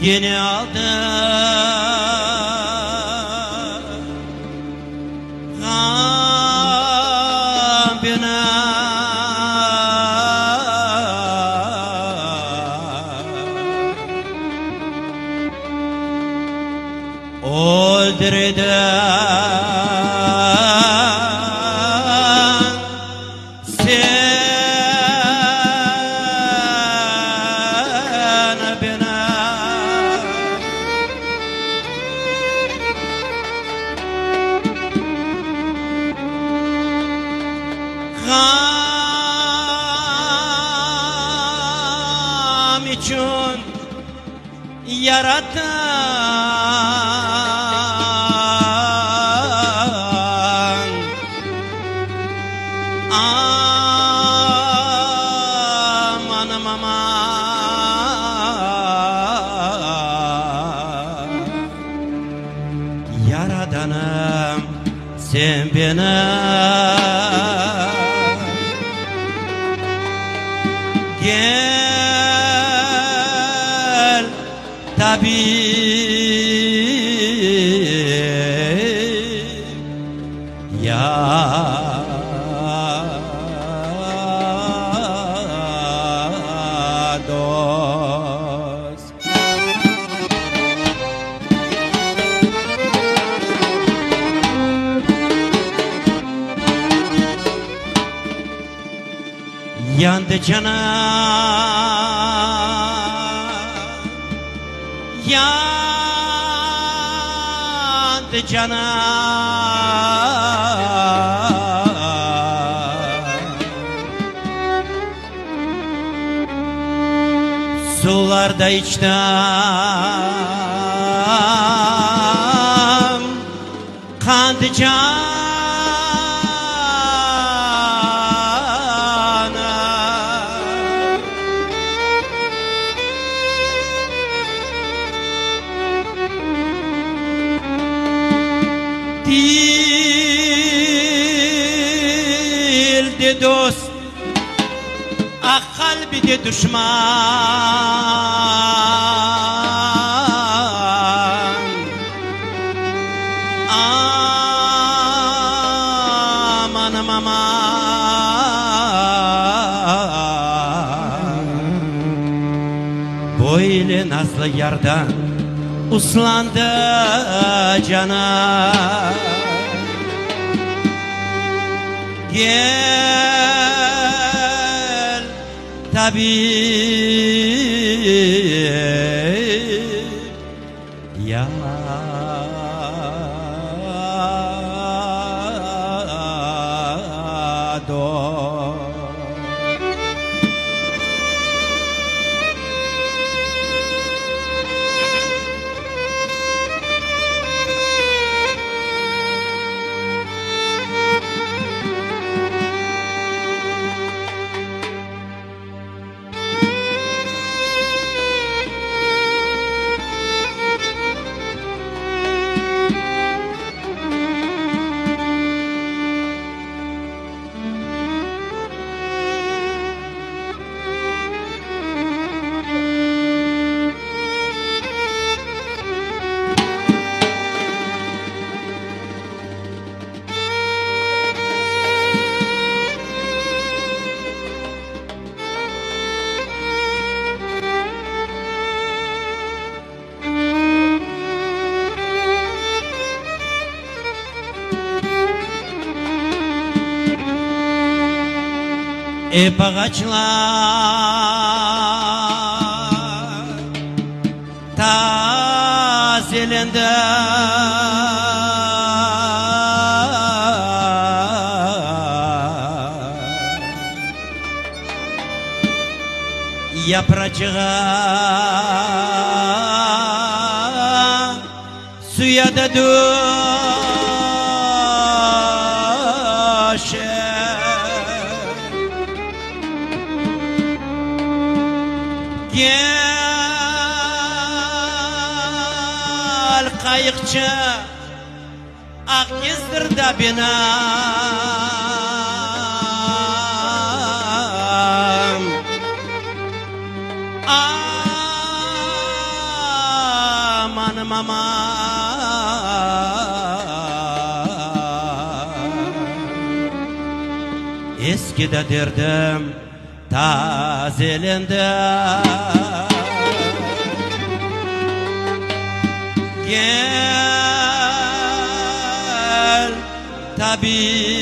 Yine aldı kalbine öldürdün sen beni. Gam için yaratan amanım aman, yaradanım sen beni. Gel tabip ya dost. Yandı canım, yandı canım, sularda içtim kandı canım. Dilde dost, ah kalbide düşman, amanım aman, böyle nazlı yardan uslandı canım. Gel tabip ya dost. Hep ağaçlar tazelendi, yapracağı suya da düşer. Gel kayıkçı, ak gezdir de beni, Eskide derdim tazelendi. Gel tabip